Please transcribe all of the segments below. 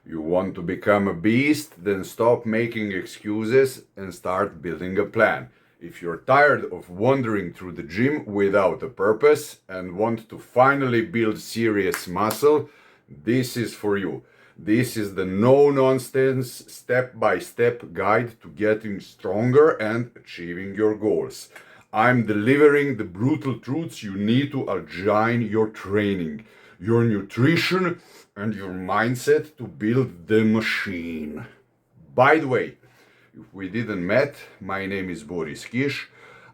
You want to become a beast? Then stop making excuses and start building a plan. If you're tired of wandering through the gym without a purpose and want to finally build serious muscle, this is for you. This is the no-nonsense, step-by-step guide to getting stronger and achieving your goals. I'm delivering the brutal truths you need to align your training, your nutrition, and your mindset to build the machine. By the way, if we didn't met, my name is Boris Kish.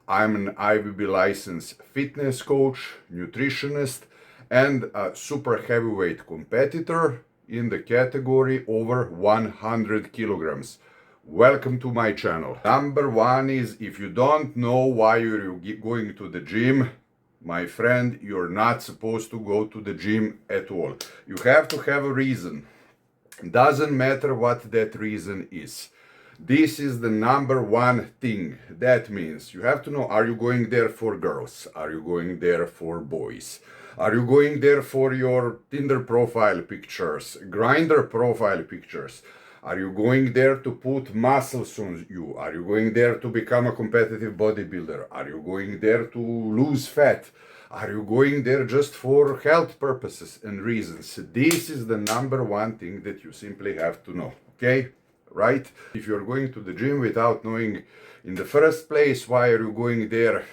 I'm an IVB licensed fitness coach, nutritionist, and a super heavyweight competitor in the category over 100 kilograms. Welcome to my channel. Number one is, if you don't know why you're going to the gym, my friend, you're not supposed to go to the gym at all. You have to have a reason. Doesn't matter what that reason is. This is the number one thing. That means you have to know, are you going there for girls? Are you going there for boys? Are you going there for your Tinder profile pictures, Grindr profile pictures? Are you going there to put muscles on you? Are you going there to become a competitive bodybuilder? Are you going there to lose fat? Are you going there just for health purposes and reasons? This is the number one thing that you simply have to know, okay? Right? If you're going to the gym without knowing in the first place why are you going there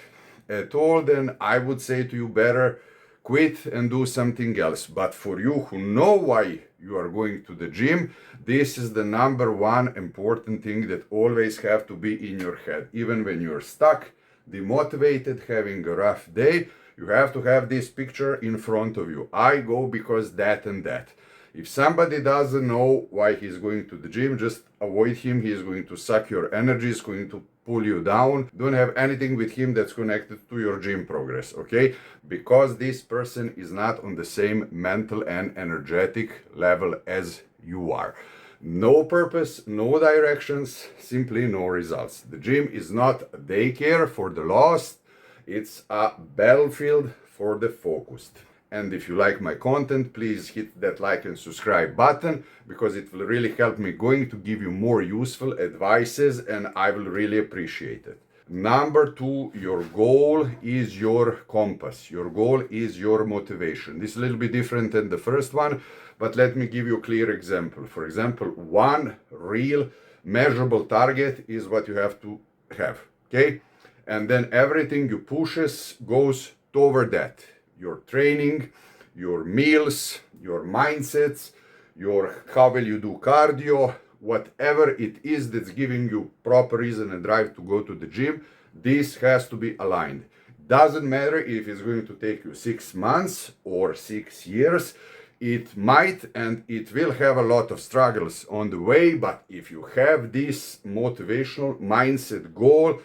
at all, then I would say to you, better quit and do something else. But for you who know why you are going to the gym, this is the number one important thing that always have to be in your head. Even when you're stuck, demotivated, having a rough day, you have to have this picture in front of you. I go because that and that. If somebody doesn't know why he's going to the gym, just avoid him. He is going to suck your energy, is going to pull you down. Don't have anything with him that's connected to your gym progress, okay? Because this person is not on the same mental and energetic level as you are. No purpose, no directions, simply no results. The gym is not a daycare for the lost. It's a battlefield for the focused. And if you like my content, please hit that like and subscribe button, because it will really help me going to give you more useful advices, and I will really appreciate it. Number two, your goal is your compass. Your goal is your motivation. This is a little bit different than the first one, but let me give you a clear example. For example, one real measurable target is what you have to have, okay? And then everything you pushes goes toward that. Your training, your meals, your mindsets, your how will you do cardio, whatever it is that's giving you proper reason and drive to go to the gym, this has to be aligned. Doesn't matter if it's going to take you 6 months or 6 years. It might and it will have a lot of struggles on the way, but if you have this motivational mindset goal,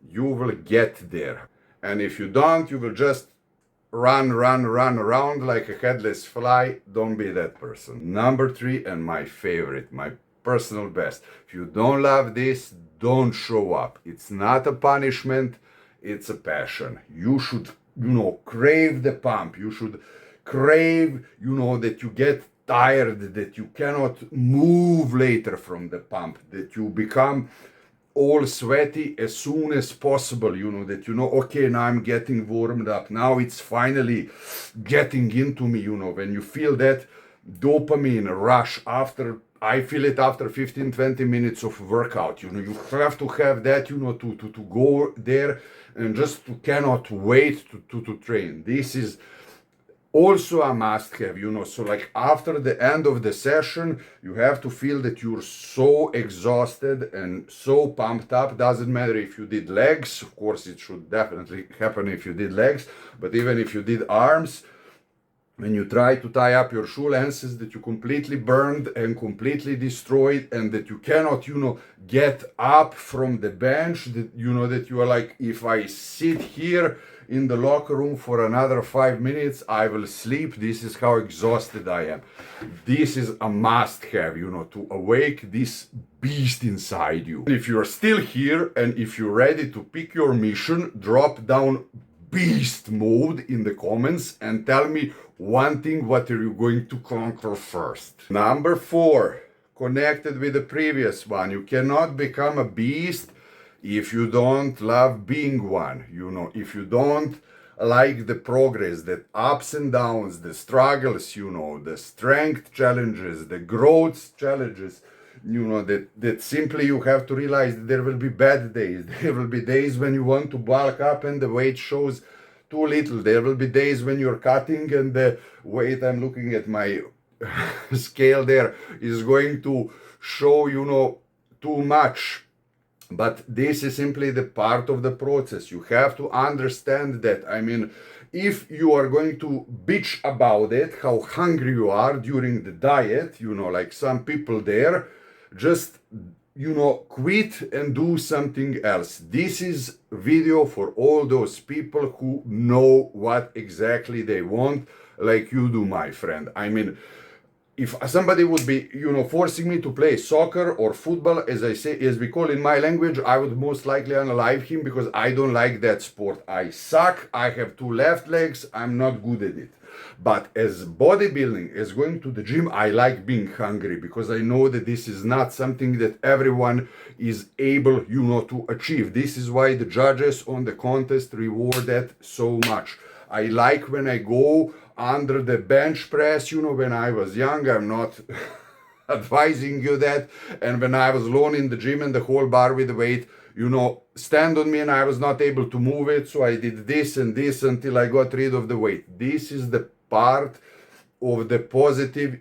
you will get there. And if you don't, you will just run around like a headless fly. Don't be that person. Number three, and my favorite, my personal best. If you don't love this, don't show up. It's not a punishment, it's a passion. You should, crave the pump. You should crave, that you get tired, that you cannot move later from the pump, that you become all sweaty as soon as possible, that okay, now I'm getting warmed up, now it's finally getting into me, when you feel that dopamine rush after, I feel it after 15-20 minutes of workout, you have to have that, to go there and just to cannot wait to train. This is also a must have, so like after the end of the session, you have to feel that you're so exhausted and so pumped up. Doesn't matter if you did legs, of course it should definitely happen if you did legs, but even if you did arms, when you try to tie up your shoelaces, that you completely burned and completely destroyed, and that you cannot, get up from the bench, that that you are like, if I sit here in the locker room for another 5 minutes, I will sleep. This is how exhausted I am. This is a must have, to awake this beast inside you. If you're still here and if you're ready to pick your mission, drop down beast mode in the comments and tell me one thing what are you going to conquer first. Number 4, connected with the previous one, you cannot become a beast if you don't love being one. If you don't like the progress, the ups and downs, the struggles, the strength challenges, the growth challenges, that simply you have to realize that there will be bad days. There will be days when you want to bulk up and the weight shows too little. There will be days when you're cutting and the weight, I'm looking at my scale there, is going to show, too much. But this is simply the part of the process. You have to understand that. If you are going to bitch about it, how hungry you are during the diet, like some people there, just, quit and do something else. This is video for all those people who know what exactly they want, like you do, my friend. If somebody would be, forcing me to play soccer or football, as we call in my language, I would most likely unalive him because I don't like that sport. I suck. I have 2 left legs. I'm not good at it. But as bodybuilding, as going to the gym, I like being hungry because I know that this is not something that everyone is able, to achieve. This is why the judges on the contest reward that so much. I like when I go under the bench press, when I was young. I'm not advising you that. And when I was alone in the gym and the whole bar with the weight, stand on me and I was not able to move it. So I did this and this until I got rid of the weight. This is the part of the positive,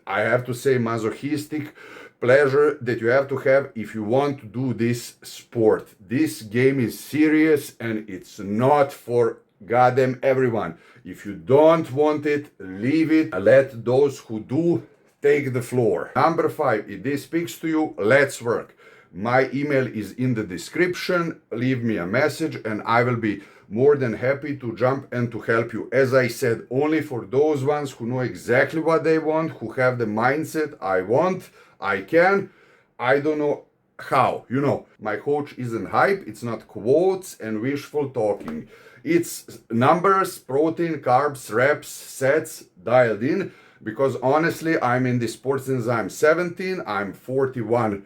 I have to say masochistic pleasure that you have to have if you want to do this sport. This game is serious and it's not for goddamn everyone. If you don't want it, leave it. Let those who do take the floor. Number 5, if this speaks to you, let's work. My email is in the description. Leave me a message and I will be more than happy to jump and to help you. As I said, only for those ones who know exactly what they want, who have the mindset, I want, I can, I don't know how. My coach isn't hype. It's not quotes and wishful talking. It's numbers, protein, carbs, reps, sets dialed in. Because honestly, I'm in this sport since I'm 17. I'm 41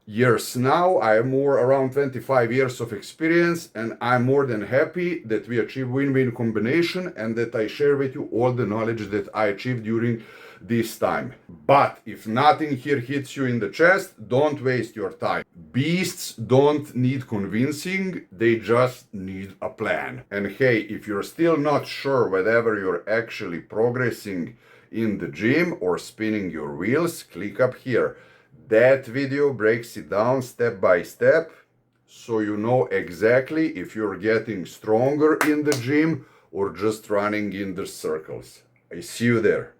years now. I have more around 25 years of experience, and I'm more than happy that we achieve win-win combination and that I share with you all the knowledge that I achieved during this time. But if nothing here hits you in the chest, don't waste your time. Beasts don't need convincing, they just need a plan. And hey, if you're still not sure whether you're actually progressing in the gym or spinning your wheels, click up here. That video breaks it down step by step, so you know exactly if you're getting stronger in the gym or just running in the circles. I see you there.